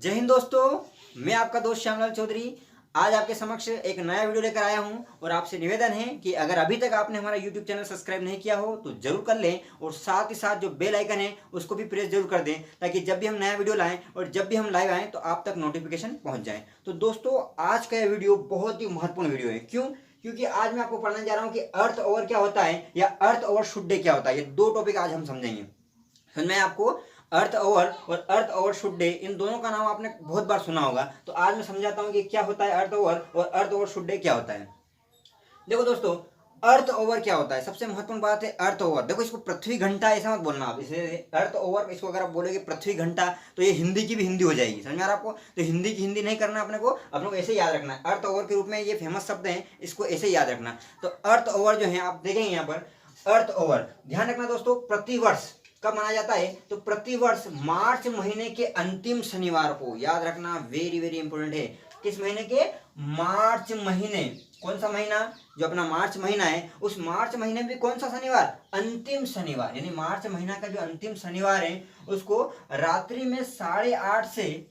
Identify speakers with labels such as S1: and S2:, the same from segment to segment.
S1: जय हिंद दोस्तों, मैं आपका दोस्त श्यामलाल चौधरी आज आपके समक्ष एक नया वीडियो लेकर आया हूं और आपसे निवेदन है कि अगर अभी तक आपने हमारा YouTube चैनल सब्सक्राइब नहीं किया हो तो जरूर कर लें और साथ ही साथ जो बेल आइकन है उसको भी प्रेस जरूर कर दें ताकि जब भी हम नया वीडियो लाएं और जब भी हम लाइव आएं तो आप तक नोटिफिकेशन पहुंच जाए। तो दोस्तों आज का यह वीडियो बहुत ही महत्वपूर्ण वीडियो है। क्यों? क्योंकि आज मैं आपको पढ़ने जा रहा हूँ कि अर्थ ओवर क्या होता है या अर्थ ओवर शुड डे क्या होता है। ये दो टॉपिक आज हम समझेंगे। समझ में आपको अर्थ ओवर और अर्थ ओवर शुड डे, इन दोनों का नाम आपने बहुत बार सुना होगा। तो आज मैं समझाता हूं कि क्या होता है अर्थ ओवर और अर्थ ओवर शुड डे क्या होता है। देखो दोस्तों, अर्थ ओवर क्या होता है, सबसे महत्वपूर्ण बात है अर्थ ओवर। देखो इसको पृथ्वी घंटा ऐसा मत बोलना आप, इसे अर्थ ओवर इसको अगर आप बोलोगे पृथ्वी घंटा तो ये हिंदी की भी हिंदी हो जाएगी। समझ में आ रहा है आपको? तो हिंदी की हिंदी नहीं करना अपने को ऐसे याद रखना है। अर्थ ओवर के रूप में ये फेमस शब्द है, इसको ऐसे याद रखना। तो अर्थ ओवर जो है आप देखेंगे यहाँ पर अर्थ ओवर, ध्यान रखना दोस्तों, प्रतिवर्ष कब मनाया जाता है तो प्रतिवर्ष मार्च महीने के अंतिम शनिवार को। याद रखना, वेरी वेरी इंपॉर्टेंट है। किस महीने के? मार्च महीने। कौन सा महीना? जो अपना मार्च महीना है, उस मार्च महीने में कौन सा शनिवार? अंतिम शनिवार। यानी मार्च महीना का जो अंतिम शनिवार है उसको रात्रि में 8:30 से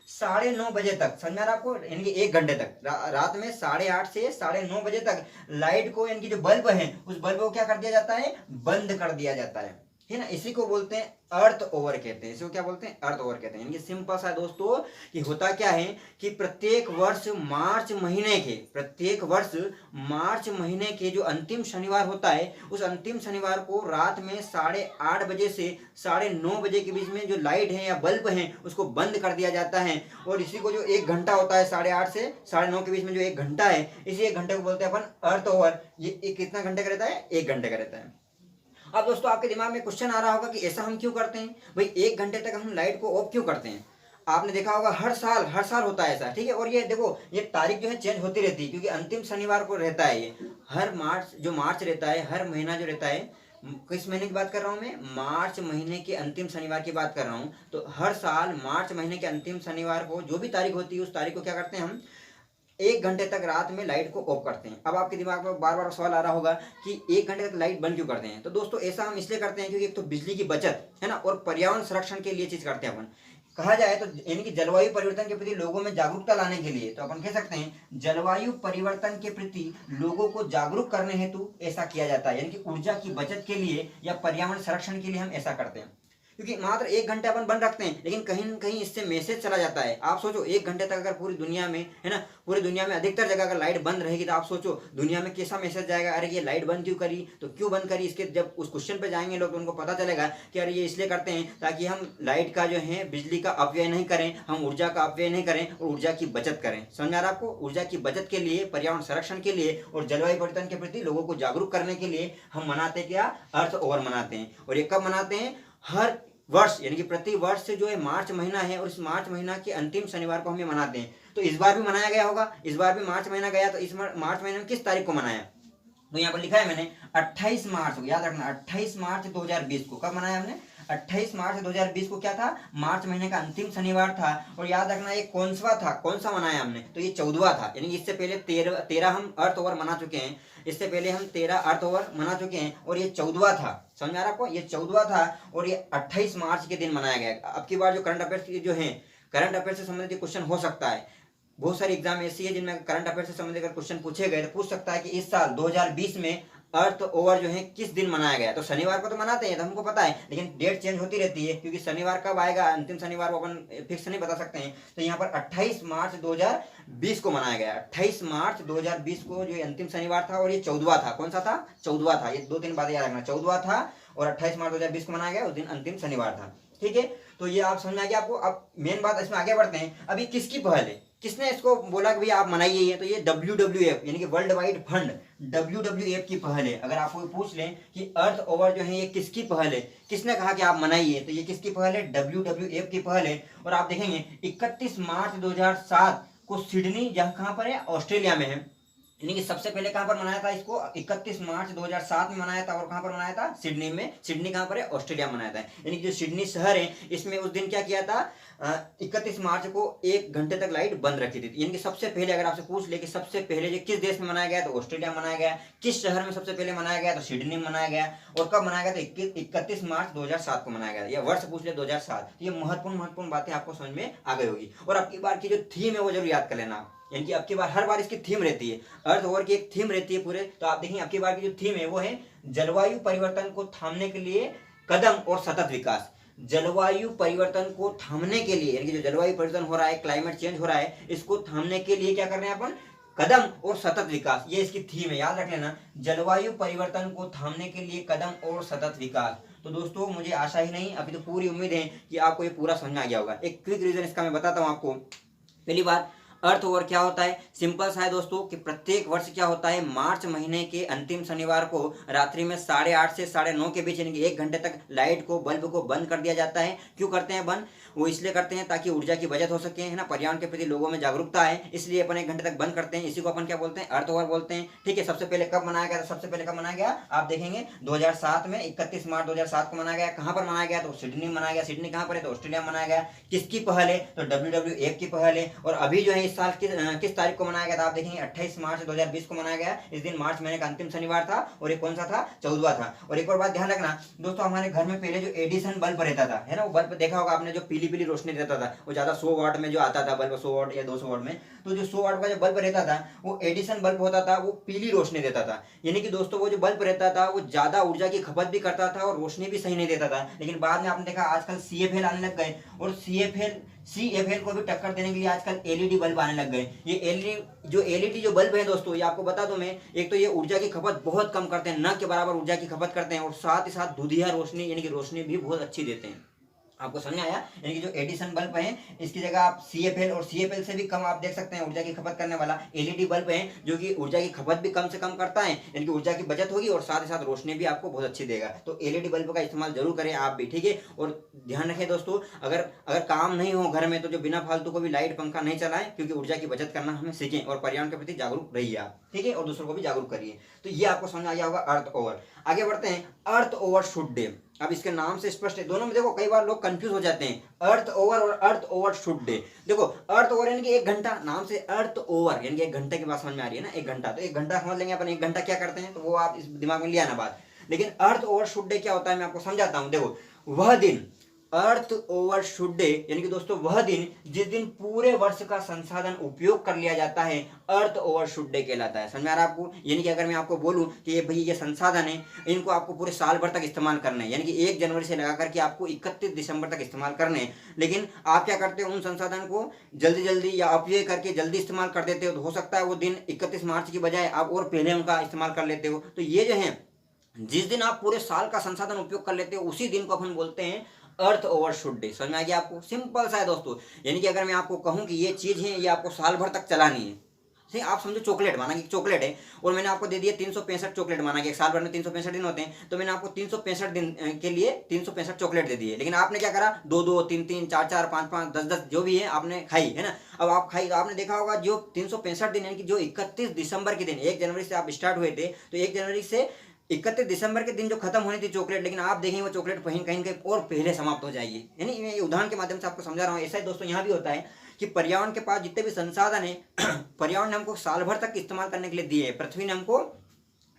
S1: 9:30 बजे तक, समझ में आ रहा है आपको? यानी कि 1 घंटे तक, रात में 8:30 से 9:30 बजे तक लाइट को, यानी कि जो बल्ब है उस बल्ब को क्या कर दिया जाता है? बंद कर दिया जाता है ना। इसी को बोलते हैं अर्थ ओवर कहते हैं। इसको क्या बोलते हैं? अर्थ ओवर कहते हैं। यानी सिंपल सा दोस्तों कि होता क्या है कि प्रत्येक वर्ष मार्च महीने के जो अंतिम शनिवार होता है उस अंतिम शनिवार को रात में 8:30 बजे से 9:30 बजे के बीच में जो लाइट है या बल्ब है उसको बंद कर दिया जाता है। और इसी को जो 1 घंटा होता है 8:30 से 9:30 के बीच में जो 1 घंटा है, इसी 1 घंटे को बोलते हैं अपन अर्थ ओवर। ये कितना घंटे का रहता है? 1 घंटे का रहता है। अब दोस्तों आपके दिमाग में क्वेश्चन आ रहा होगा कि ऐसा हम क्यों करते हैं भाई, 1 घंटे तक हम लाइट को ऑफ क्यों करते हैं? आपने देखा होगा हर साल होता है ऐसा, ठीक है। और ये देखो ये तारीख जो है चेंज होती रहती है क्योंकि अंतिम शनिवार को रहता है ये। हर मार्च रहता है, हर महीना जो रहता है, किस महीने की बात कर रहा हूं मैं? मार्च महीने के अंतिम शनिवार की बात कर रहा हूं। तो हर साल मार्च महीने के अंतिम शनिवार को जो भी तारीख होती है उस तारीख को क्या करते हैं हम? 1 घंटे तक रात में लाइट को ऑफ करते हैं। अब आपके दिमाग में बार बार सवाल आ रहा होगा कि 1 घंटे तक लाइट बंद क्यों करते हैं? तो दोस्तों ऐसा हम इसलिए करते हैं क्योंकि एक तो बिजली की बचत है ना, और पर्यावरण संरक्षण के लिए चीज करते हैं अपन। कहा जाए तो यानी कि जलवायु परिवर्तन के प्रति लोगों में जागरूकता लाने के लिए, तो अपन कह सकते हैं जलवायु परिवर्तन के प्रति लोगों को जागरूक करने हेतु ऐसा किया जाता है। यानी कि ऊर्जा की बचत के लिए या पर्यावरण संरक्षण के लिए हम ऐसा करते हैं। क्योंकि मात्र 1 घंटे अपन बंद रखते हैं लेकिन कहीं न कहीं इससे मैसेज चला जाता है। आप सोचो 1 घंटे तक अगर पूरी दुनिया में, है ना, पूरी दुनिया में अधिकतर जगह अगर लाइट बंद रहेगी तो आप सोचो दुनिया में कैसा मैसेज जाएगा, अरे ये लाइट बंद क्यों करी, तो क्यों बंद करी। इसके जब उस क्वेश्चन पे जाएंगे लोग तो उनको पता चलेगा कि अरे ये इसलिए करते हैं ताकि हम लाइट का जो है बिजली का अपव्यय नहीं करें, हम ऊर्जा का अपव्यय नहीं करें और ऊर्जा की बचत करें। समझ आ रहा है आपको? ऊर्जा की बचत के लिए, पर्यावरण संरक्षण के लिए और जलवायु परिवर्तन के प्रति लोगों को जागरूक करने के लिए हम मनाते क्या? अर्थ ओवर मनाते हैं। और ये कब मनाते हैं? हर वर्ष, यानी कि प्रति वर्ष से जो है मार्च महीना है और इस मार्च महीना के अंतिम शनिवार को हम ये मनाते हैं। तो इस बार भी मनाया गया होगा, इस बार भी मार्च महीना गया, तो इस मार्च महीने में किस तारीख को मनाया? तो यहाँ पर लिखा है मैंने 28 मार्च को। याद रखना 28 मार्च 2020 को। कब मनाया हमने? 28 मार्च 2020 को क्या था? मार्च महीने का अंतिम शनिवार था। और याद रखना ये कौन सा मनाया हमने? तो ये 14वां था। यानी इससे पहले 13 हम अर्थ ओवर मना चुके हैं, इससे पहले हम 13 अर्थ ओवर मना चुके हैं और ये 14वां था। समझ आ रहा आपको? ये 14वां था और ये 28 मार्च के दिन मनाया गया। अब की बार जो करंट अफेयर्स जो है, करंट अफेयर से संबंधित क्वेश्चन हो सकता है। बहुत सारी एग्जाम ऐसी है जिनमें करंट अफेयर से संबंधित अगर क्वेश्चन पूछे गए तो पूछ सकता है कि इस साल 2020 में अर्थ ओवर जो है किस दिन मनाया गया। तो शनिवार को तो मनाते हैं, तो हमको पता है, लेकिन डेट चेंज होती रहती है क्योंकि शनिवार कब आएगा, अंतिम शनिवार को अपन फिक्स नहीं बता सकते हैं। तो यहाँ पर 28 मार्च 2020 को मनाया गया। 28 मार्च 2020 को जो अंतिम शनिवार था और ये 14वां था। कौन सा था? 14वां था। ये 2-3 बातें याद रखना, 14वां था और 28 मार्च 2020 को मनाया गया, उस दिन अंतिम शनिवार था। ठीक है, तो ये आप समझ में आ गया आपको। अब मेन बात इसमें आगे बढ़ते हैं। अभी किसकी पहल है, किसने इसको बोला कि भैया आप मनाइए ये? तो ये WWF यानी कि वर्ल्ड वाइड फंड, WWF की पहल है। अगर आपको पूछ लें कि अर्थ ओवर जो है ये किसकी पहल है, किसने कहा कि आप मनाइए, तो ये किसकी पहल है? WWF की पहल है। और आप देखेंगे 31 मार्च 2007 को सिडनी, जहां कहां पर है? ऑस्ट्रेलिया में है। यानी कि सबसे पहले कहां पर मनाया था इसको, 31 मार्च 2007 में मनाया था। और कहां पर मनाया था, सिडनी में। सिडनी कहां पर है, ऑस्ट्रेलिया में मनाया था। यानी कि जो सिडनी शहर है इसमें उस दिन क्या किया था, 31 मार्च को 1 घंटे तक लाइट बंद रखी थी। यानी कि सबसे पहले अगर आपसे पूछ ले कि सबसे पहले जो किस देश में मनाया गया, तो ऑस्ट्रेलिया में मनाया गया। किस शहर में सबसे पहले मनाया गया, तो सिडनी में मनाया गया। और कब मनाया गया, तो 31 मार्च 2007 को मनाया गया। ये वर्ष पूछ ले 2007। ये महत्वपूर्ण बातें आपको समझ में आ गई होगी। और अब की बार की जो थीम है वो जरूर याद कर लेना। यानी कि अब की बार हर बार इसकी थीम रहती है, अर्थ ओवर की एक थीम रहती है पूरे। तो आप देखिए अब की बार की जो थीम है वो है जलवायु परिवर्तन को थामने के लिए कदम और सतत विकास। जलवायु परिवर्तन को थामने के लिए, यानी कि जो जलवायु परिवर्तन हो रहा है, क्लाइमेट चेंज हो रहा है, इसको थामने के लिए क्या कर रहे हैं अपन, कदम और सतत विकास। ये इसकी थीम है, याद रख लेना। जलवायु परिवर्तन को थामने के लिए कदम और सतत विकास। तो दोस्तों मुझे आशा ही नहीं, अभी तो पूरी उम्मीद है कि आपको ये पूरा समझ में आ गया होगा। एक क्विक रीजन इसका मैं बताता हूं आपको। पहली बात, अर्थ ओवर क्या होता है, सिंपल सा है दोस्तों कि प्रत्येक वर्ष क्या होता है, मार्च महीने के अंतिम शनिवार को रात्रि में 8:30 से 9:30 के बीच, यानी कि 1 घंटे तक लाइट को, बल्ब को बंद कर दिया जाता है। क्यों करते हैं बंद, वो इसलिए करते हैं ताकि ऊर्जा की बचत हो सके, है ना, पर्यावरण के प्रति लोगों में जागरूकता है, इसलिए अपन 1 घंटे तक बंद करते हैं। इसी को अपन क्या बोलते हैं, अर्थ ओवर बोलते हैं। ठीक है, सबसे पहले कब मनाया गया, सबसे पहले कब मनाया गया, आप देखेंगे 2007 में 31 मार्च 2007 को मनाया गया। कहां पर मनाया गया, तो सिडनी में मनाया गया। सिडनी कहां पर है, तो ऑस्ट्रेलिया में मनाया गया। किसकी पहल है, तो WWF की पहल है। और अभी जो है इस साल किस तारीख को मनाया गया था, आप देखेंगे 28 मार्च 2020 को मनाया गया। इस दिन मार्च महीने का अंतिम शनिवार था। और ये कौन सा था, 14वां था। और एक और बात ध्यान रखना दोस्तों, हमारे घर में पहले जो एडिसन बल्ब रहता था, है ना, वो बल्ब देखा होगा आपने, जो पीली पीली रोशनी देता था, वो ज्यादा 100 वाट में जो आता था बल्ब, 100 वाट या 200 वाट में। तो जो 100 वाट का जो बल्ब रहता था वो एडिसन बल्ब होता था, वो पीली रोशनी देता था। यानी कि दोस्तों वो जो बल्ब रहता था वो ज्यादा ऊर्जा की खपत भी करता था और रोशनी भी सही नहीं देता था। लेकिन बाद में आपने देखा आजकल CFL आने लग गए, और CFL को भी टक्कर देने के लिए आजकल LED बल्ब आने लग गए। ये LED जो बल्ब है दोस्तों, ये आपको बता दूं मैं, एक तो ये ऊर्जा की खपत बहुत कम करते हैं, न के बराबर ऊर्जा की खपत करते हैं, और साथ ही साथ धुंधिया रोशनी, यानी कि रोशनी भी बहुत अच्छी देते हैं। आपको समझ में आया, यानी कि जो एडिसन बल्ब है इसकी जगह आप CFL, और CFL से भी कम आप देख सकते हैं ऊर्जा की खपत करने वाला LED बल्ब है, जो कि ऊर्जा की खपत भी कम से कम करता है, यानी कि ऊर्जा की बचत होगी और साथ ही साथ रोशनी भी आपको बहुत अच्छी देगा। तो LED बल्ब का इस्तेमाल जरूर करें आप भी, ठीक है। और ध्यान रखें दोस्तों, अगर काम नहीं हो घर में तो जो बिना फालतू को भी लाइट पंखा नहीं चलाएं, क्योंकि ऊर्जा की बचत करना हमें सीखें, और पर्यावरण के प्रति जागरूक रहिए आप, ठीक है, और दूसरों को भी जागरूक करिए। तो ये आपको समझ आ गया होगा अर्थ ओवर। आगे बढ़ते हैं, अर्थ ओवरशूट डे। अब इसके नाम से स्पष्ट है, दोनों में देखो कई बार लोग कंफ्यूज हो जाते हैं, अर्थ ओवर और अर्थ ओवरशूट डे। देखो अर्थ ओवर यानी कि 1 घंटा, नाम से अर्थ ओवर यानी कि 1 घंटे की बात समझ में आ रही है ना, 1 घंटा, तो 1 घंटा समझ लेंगे अपन, 1 घंटा क्या करते हैं, तो वो आप इस दिमाग में लिया ना बात। लेकिन अर्थ ओवरशूट डे क्या होता है मैं आपको समझाता हूं। देखो वह दिन, अर्थ ओवरशूट डे यानी कि दोस्तों वह दिन जिस दिन पूरे वर्ष का संसाधन उपयोग कर लिया जाता है, अर्थ ओवरशूट डे कहलाता है। समझ में आ रहा है आपको, यानी कि अगर मैं आपको बोलूं कि ये भाई ये संसाधन है, इनको आपको पूरे साल भर तक इस्तेमाल करना है, यानी कि 1 जनवरी से लगा करके आपको 31 दिसंबर तक इस्तेमाल करने हैं, लेकिन आप क्या करते हो, उन संसाधन को जल्दी जल्दी या अपव्यय करके जल्दी इस्तेमाल कर देते हो। तो हो सकता है वो दिन 31 मार्च की बजाय आप और पहले उनका इस्तेमाल कर लेते हो। तो ये जो है जिस दिन आप पूरे साल का संसाधन उपयोग कर लेते हो, उसी दिन को अपन बोलते हैं अर्थ ओवरशूट डे। समझ में आ गया आपको, सिंपल सा है दोस्तों। यानी कि अगर मैं आपको कहूं कि ये चीज है, ये आपको साल भर तक चलानी है, सही, आप समझो चॉकलेट, माना कि चॉकलेट है और मैंने आपको दे दिया 365 चॉकलेट, माना कि एक साल भर में 365 दिन होते हैं, तो मैंने आपको 365 दिन के लिए 365 चॉकलेट दे दिए। लेकिन आपने क्या करा, 2-2, 3-3, 4-4, 5-5, 10-10 जो भी है आपने खाई, है ना। अब आप खाई तो आपने देखा होगा जो 365 दिन, यानी कि जो 31 दिसंबर के दिन, 1 जनवरी से आप स्टार्ट हुए थे, तो 1 जनवरी से 31 दिसंबर के दिन जो खत्म होनी थी चॉकलेट, लेकिन आप देखेंगे वो चॉकलेट कहीं कहीं और पहले समाप्त हो जाएगी। यानी मैं उदाहरण के माध्यम से आपको समझा रहा हूँ। ऐसा ही दोस्तों यहाँ भी होता है कि पर्यावरण के पास जितने भी संसाधन है पर्यावरण ने हमको साल भर तक इस्तेमाल करने के लिए दिए हैं, पृथ्वी ने हमको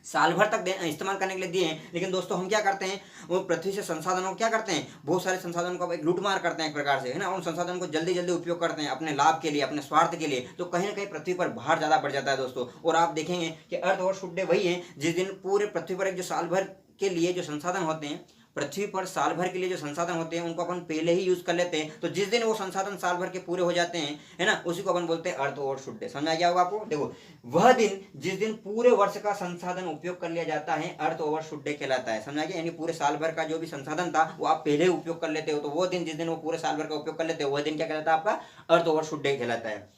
S1: साल भर तक इस्तेमाल करने के लिए दिए हैं। लेकिन दोस्तों हम क्या करते हैं, वो पृथ्वी से संसाधनों को क्या करते हैं, बहुत सारे संसाधनों को एक लूटमार करते हैं एक प्रकार से, है ना। उन संसाधनों को जल्दी जल्दी उपयोग करते हैं अपने लाभ के लिए, अपने स्वार्थ के लिए। तो कहीं ना कहीं पृथ्वी पर भार ज्यादा बढ़ जाता है दोस्तों। और आप देखेंगे कि अर्थ ओवरशूट डे वही है जिस दिन पूरे पृथ्वी पर एक जो साल भर के लिए जो संसाधन होते हैं, पृथ्वी पर साल भर के लिए जो संसाधन होते हैं उनको अपन पहले ही यूज कर लेते हैं। तो जिस दिन वो संसाधन साल भर के पूरे हो जाते हैं, है ना, उसी को अपन बोलते हैं अर्थ ओवरशूट डे। समझ आ गया होगा आपको। देखो वह दिन जिस दिन पूरे वर्ष का संसाधन उपयोग कर लिया जाता है, अर्थ ओवरशूट डे कहलाता है। समझ आ गया, यानी पूरे साल भर का जो भी संसाधन था वो आप पहले उपयोग कर लेते हो, तो वो दिन जिस दिन वो पूरे साल भर का उपयोग कर लेते हो, वह दिन क्या कहलाता है, आपका अर्थ ओवरशूट डे कहलाता है।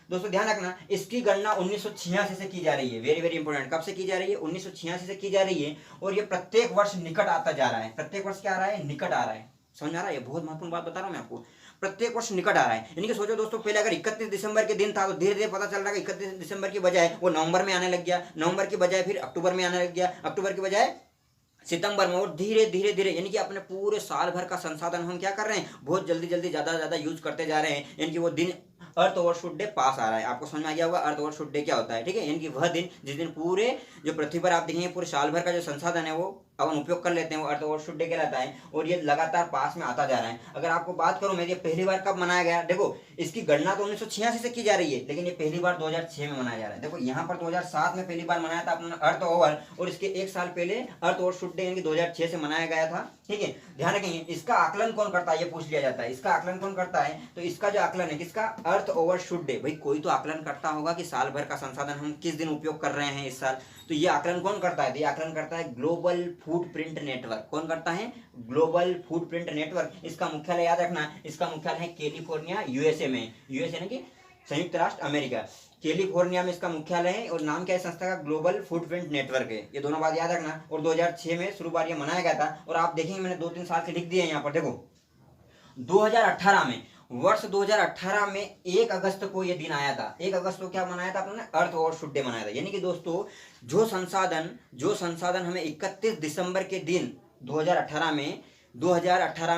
S1: दोस्तों ध्यान रखना, इसकी गणना 1986 से की जा रही है। वेरी वेरी इंपॉर्टेंट, कब से की जा रही है, 1986 से की जा रही है। और ये प्रत्येक वर्ष निकट आता जा रहा है। प्रत्येक वर्ष क्या आ रहा है, निकट आ रहा है। समझ आ रहा है? ये बहुत महत्वपूर्ण बात बता रहा हूँ मैं आपको। प्रत्येक वर्ष निकट आ रहा है, यानी कि सोचो दोस्तों, पहले अगर 31 दिसंबर के दिन था तो धीरे धीरे पता चल रहा है कि 31 दिसंबर की बजाय वो नवंबर में आने लग गया, नवंबर की बजाय फिर अक्टूबर में आने लग गया, अक्टूबर की बजाय सितंबर में, और धीरे धीरे धीरे यानी कि अपने पूरे साल भर का संसाधन हम क्या कर रहे हैं, बहुत जल्दी जल्दी ज्यादा ज्यादा यूज करते जा रहे हैं। यानी कि वो दिन अर्थ ओवरशूट डे पास आ रहा है। आपको समझ में आ गया होगा अर्थ ओवरशूट डे क्या होता है, ठीक है? यानी कि वह दिन जिस दिन पूरे जो पृथ्वी पर आप देखेंगे पूरे साल भर का जो संसाधन है वो अपन उपयोग कर लेते हैं, वो अर्थ ओवरशूट डे कहलाता है। और ये लगातार पास में आता जा रहा है। अगर आपको बात करूं मैं, ये पहली बार कब मनाया गया, देखो इसकी गणना तो 1986 से की जा रही है, लेकिन ये पहली बार 2006 में मनाया जा रहा है। देखो यहाँ पर 2007 में पहली बार मनाया था अपना अर्थ ओवर, और इसके एक साल पहले अर्थ ओवरशूट डे यानी कि 2006 से मनाया गया था, ठीक है? ध्यान रखेंगे। इसका आकलन कौन करता है, ये पूछ लिया जाता है, इसका आकलन कौन करता है? तो इसका जो आकलन है किसका, अर्थ ओवरशूट डे। भाई कोई तो आकलन करता होगा कि साल भर का संसाधन हम किस दिन उपयोग कर रहे हैं इस साल, तो ये आकलन कौन करता है? तो ये आकलन करता है ग्लोबल फुटप्रिंट नेटवर्क। कौन करता है? Global footprint network. इसका मुख्यालय याद रखना, इसका मुख्यालय है कैलिफोर्निया, यूएसए में। यूएसए यानी कि संयुक्त राष्ट्र अमेरिका, कैलिफोर्निया में इसका मुख्यालय है। और नाम क्या है संस्था का? ग्लोबल फुटप्रिंट नेटवर्क है। ये दोनों बात याद रखना। और 2006 में शुरू बार ये मनाया गया था। और आप देखेंगे मैंने 2-3 साल से लिख दिए हैं यहाँ पर, देखो 2018 में, वर्ष 2018 में 1 अगस्त को ये दिन आया था। 1 अगस्त को क्या मनाया था अपने? अर्थ ओवरशूट डे मनाया था। यानी कि दोस्तों जो संसाधन हमें 31 दिसंबर के दिन 2018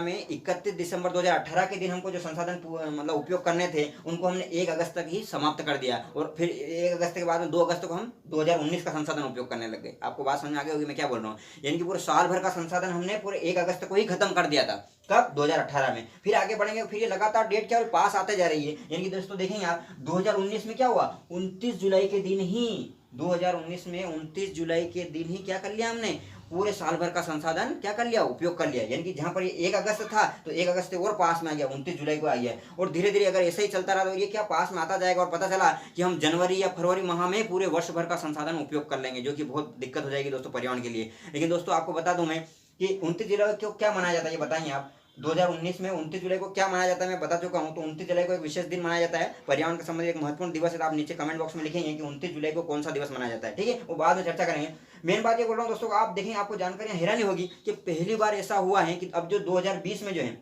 S1: में 31 दिसंबर 2018 के दिन हमको जो संसाधन मतलब उपयोग करने थे, उनको हमने 1 अगस्त तक ही समाप्त कर दिया। और फिर 1 अगस्त के बाद में 2 अगस्त को हम 2019 का संसाधन उपयोग करने लग गए। आपको बात समझ में आ गई होगी मैं क्या बोल रहा हूँ? यानी कि पूरे साल भर का संसाधन हमने पूरे 1 अगस्त को ही खत्म कर दिया था। कब? 2018 में। फिर आगे बढ़ेंगे, फिर ये लगातार डेट क्या पास आते जा रही है। यानी कि दोस्तों देखेंगे आप 2019 में क्या हुआ, 29 जुलाई के दिन ही 2019 में 29 जुलाई के दिन ही क्या कर लिया हमने, पूरे साल भर का संसाधन क्या कर लिया, उपयोग कर लिया। यानी कि जहां पर ये 1 अगस्त था तो 1 अगस्त से और पास में आ गया, 29 जुलाई को आ गया। और धीरे धीरे अगर ऐसे ही चलता रहा तो ये क्या पास में आता जाएगा। और पता चला कि हम जनवरी या फरवरी माह में पूरे वर्ष भर का संसाधन उपयोग कर लेंगे, जो कि बहुत दिक्कत हो जाएगी दोस्तों पर्यावरण के लिए। लेकिन दोस्तों आपको बता दूं मैं कि 29 जुलाई को क्या मनाया जाता है, ये बताइए आप। 2019 में 29 जुलाई को क्या मनाया जाता है मैं बता चुका हूं। तो 29 जुलाई को एक विशेष दिन मनाया जाता है, पर्यावरण के संबंधित एक महत्वपूर्ण दिवस है। तो आप नीचे कमेंट बॉक्स में लिखेंगे कि 29 जुलाई को कौन सा दिवस मनाया जाता है, ठीक है? वो बाद में चर्चा करेंगे। मेन बात ये बोल रहा हूँ दोस्तों, आप देखें आपको जानकारी हैरानी होगी कि पहली बार ऐसा हुआ है कि अब जो 2020 में जो है,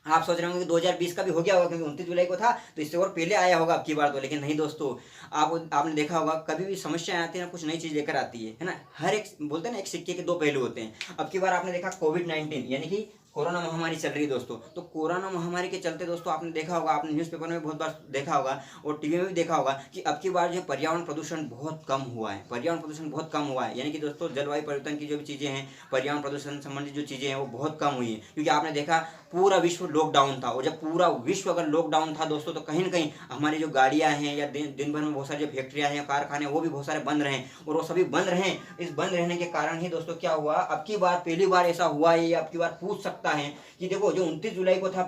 S1: आप सोच रहे होंगे कि 2020 का भी हो गया होगा क्योंकि 29 जुलाई को था तो इससे और पहले आया होगा अब की बार तो। लेकिन नहीं दोस्तों, आपने देखा होगा कभी भी समस्या आती है ना, कुछ नई चीज लेकर आती है ना। हर एक बोलते हैं ना, एक सिक्के के 2 पहलू होते हैं। अब की बार आपने देखा कोविड-19 यानी कि कोरोना महामारी चल रही है दोस्तों। तो कोरोना महामारी के चलते दोस्तों आपने देखा होगा, आपने न्यूज़पेपर में बहुत बार देखा होगा और टीवी में भी देखा होगा कि अब की बार जो पर्यावरण प्रदूषण बहुत कम हुआ है, पर्यावरण प्रदूषण बहुत कम हुआ है। यानी कि दोस्तों जलवायु परिवर्तन की जो भी चीज़ें हैं, पर्यावरण प्रदूषण संबंधित जो चीज़ें हैं वो बहुत कम हुई है। क्योंकि आपने देखा पूरा विश्व लॉकडाउन था, और जब पूरा विश्व अगर लॉकडाउन था दोस्तों तो कहीं ना कहीं हमारी जो गाड़ियाँ हैं या दिन भर में बहुत सारी जो फैक्ट्रियाँ हैं, कारखाने, वो भी बहुत सारे बंद रहे। और वो सभी बंद रहे, इस बंद रहने के कारण ही दोस्तों क्या हुआ, अब की बार पहली बार ऐसा हुआ है, अब की बार पूछ सकता है कि देखो जो 29 जुलाई को था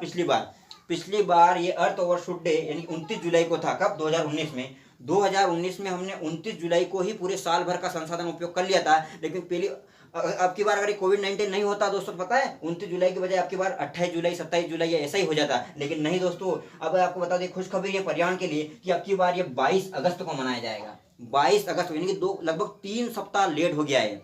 S1: पिछली बार ये अर्थ ओवरशूट डे यानी 29 जुलाई को था। कब? 2019 में हमने 29 जुलाई को ही पूरे साल भर का संसाधन उपयोग कर लिया था। लेकिन पहली अब की बार अगर कोविड-19 नहीं होता दोस्तों, पता है 29 जुलाई की बजाय अब की बार 28 जुलाई 27 जुलाई या ऐसा ही हो जाता। लेकिन नहीं दोस्तों, अब आपको बता दें खुशखबरी है पर्यावरण के लिए कि अब की बार ये 22 अगस्त को मनाया जाएगा। 22 अगस्त यानी कि लगभग 3 सप्ताह लेट हो गया है।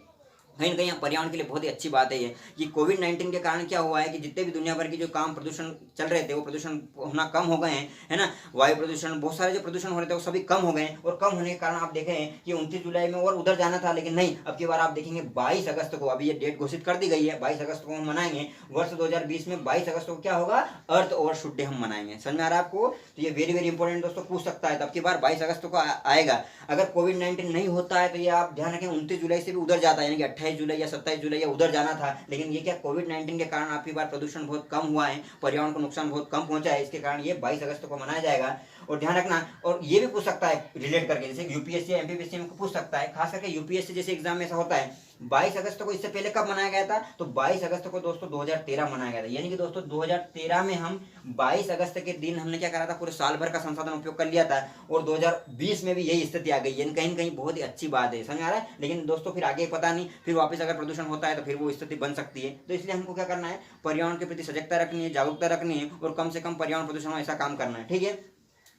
S1: कहीं ना कहीं पर्यावरण के लिए बहुत ही अच्छी बात है ये कि कोविड-19 के कारण क्या हुआ है कि जितने भी दुनिया भर के जो काम प्रदूषण चल रहे थे वो प्रदूषण होना कम हो गए हैं, है ना। वायु प्रदूषण, बहुत सारे जो प्रदूषण हो रहे थे वो सभी कम हो गए हैं। और कम होने के कारण आप देखें कि 29 जुलाई में और उधर जाना था, लेकिन नहीं, अब की बार आप देखेंगे 22 अगस्त को, अभी ये डेट घोषित कर दी गई है, 22 अगस्त को हम मनाएंगे। वर्ष 2020 में 22 अगस्त को क्या होगा, अर्थ ओवरशूट डे हम मनाएंगे। समझ में आ रहा है आपको? तो ये वेरी वेरी इंपॉर्टेंट दोस्तों, पूछ सकता है। तो अब की बार 22 अगस्त को आएगा। अगर कोविड-19 नहीं होता है तो ये आप ध्यान रखें 29 जुलाई से भी उधर जाता है, यानी कि 28 जुलाई या 27 जुलाई या उधर जाना था। लेकिन ये क्या कोविड-19 के कारण आपकी बार प्रदूषण बहुत कम हुआ है, पर्यावरण को नुकसान बहुत कम पहुंचा है, इसके कारण ये 22 अगस्त को मनाया जाएगा। और ध्यान रखना, और ये भी पूछ सकता है रिलेट करके, जैसे यूपीएससी या एमपीपीएससी में पूछ सकता है, खास करके यूपीएससी जैसे एग्जाम में ऐसा होता है। 22 अगस्त को इससे पहले कब मनाया गया था, तो 22 अगस्त को दोस्तों 2013 मनाया गया था। यानी कि दोस्तों 2013 में हम 22 अगस्त के दिन हमने क्या करा था, पूरे साल भर का संसाधन उपयोग कर लिया था। और 2020 में भी यही स्थिति आ गई, यानी कहीं कहीं बहुत ही अच्छी बात है। समझ आ रहा है? लेकिन दोस्तों फिर आगे पता नहीं, फिर वापस अगर प्रदूषण होता है तो फिर वो स्थिति बन सकती है। तो इसलिए हमको क्या करना है, पर्यावरण के प्रति सजगता रखनी है, जागरूकता रखनी है, और कम से कम पर्यावरण प्रदूषण हो ऐसा काम करना है, ठीक है।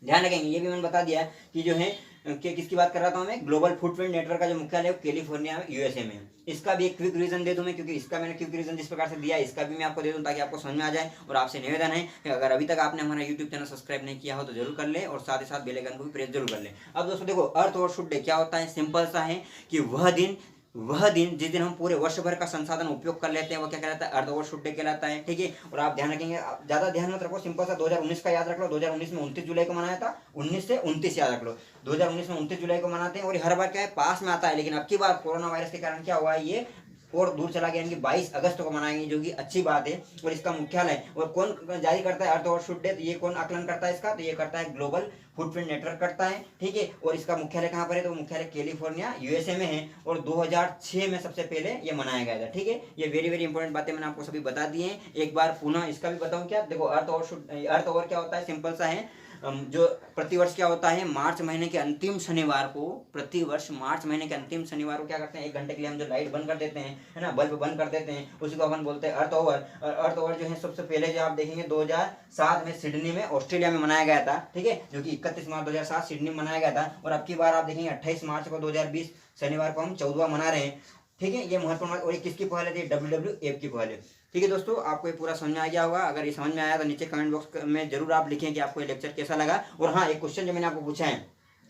S1: ध्यान रखेंगे। ये भी मैंने बता दिया कि जो है कि किसकी बात कर रहा था मैं, ग्लोबल फुटप्रिंट नेटवर्क का जो मुख्यालय है कैलिफोर्निया में, यूएसए में। इसका भी एक क्विक रीजन दे दूं मैं, क्योंकि इसका मैंने क्विक रीजन जिस प्रकार से दिया इसका भी मैं आपको दे दूं ताकि आपको समझ में आ जाए। और आपसे निवेदन है कि अगर अभी तक आपने हमारा यूट्यूब चैनल सब्सक्राइब नहीं किया हो तो जरूर कर ले, और साथ ही साथ बेल आइकन को भी प्रेस जरूर कर ले। अब दोस्तों देखो, अर्थ ओवरशूट डे क्या होता है, सिंपल सा है कि वह दिन जिस दिन हम पूरे वर्ष भर का संसाधन उपयोग कर लेते हैं वो क्या कहलाता है, अर्थ ओवरशूट डे कहलाता है। ठीक है, और आप ध्यान रखेंगे, ज्यादा ध्यान मत रखो, सिंपल सा 2019 का याद रख लो। 2019 में 29 जुलाई को मनाया था, 19 से 29 याद रख लो। 2019 में 29 जुलाई को मनाते हैं, और हर बार क्या है, पास में आता है। लेकिन अब की बार कोरोना वायरस के कारण क्या हुआ है, ये और दूर चला गया, यानी कि 22 अगस्त को मनाएंगे, जो कि अच्छी बात है। और इसका मुख्यालय, और कौन जारी करता है अर्थ ओवरशूट डे, तो ये कौन आकलन करता है इसका, तो ये करता है ग्लोबल फुटप्रिंट नेटवर्क करता है। ठीक है, और इसका मुख्यालय कहाँ पर है, तो मुख्यालय कैलिफोर्निया यूएसए में है, और 2006 में सबसे पहले ये मनाया गया था। ठीक है, ये वेरी वेरी इंपॉर्टेंट बातें मैंने आपको सभी बता दी हैं। एक बार पुनः इसका भी बताऊं क्या, देखो अर्थ ओवर क्या होता है, सिंपल सा है, जो प्रतिवर्ष क्या होता है, मार्च महीने के अंतिम शनिवार को, प्रतिवर्ष मार्च महीने के अंतिम शनिवार को क्या करते हैं, 1 घंटे के लिए हम जो लाइट बंद कर देते हैं, है ना, बल्ब बंद कर देते हैं, उसी को अपन बोलते हैं अर्थ ओवर। और अर्थ ओवर जो है सबसे पहले जो आप देखेंगे 2007 में सिडनी में, ऑस्ट्रेलिया में मनाया गया था। ठीक है, जो कि 31 मार्च 2007 सिडनी में मनाया गया था। और अब की बार आप देखेंगे 28 मार्च को 2020 शनिवार को हम 14वां मना रहे हैं। ठीक है, ये महत्वपूर्ण, और ये किसकी पहल है, WWF की पहल है। ठीक है दोस्तों, आपको ये पूरा समझ में आ गया होगा। अगर ये समझ में आया तो नीचे कमेंट बॉक्स में जरूर आप लिखें कि आपको ये लेक्चर कैसा लगा। और हाँ, एक क्वेश्चन जो मैंने आपको पूछा है,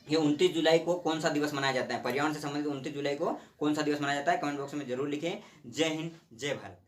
S1: ये 29 जुलाई को कौन सा दिवस मनाया जाता है, पर्यावरण से संबंधित 29 जुलाई को कौन सा दिवस मनाया जाता है, कमेंट बॉक्स में जरूर लिखें। जय हिंद, जय भारत।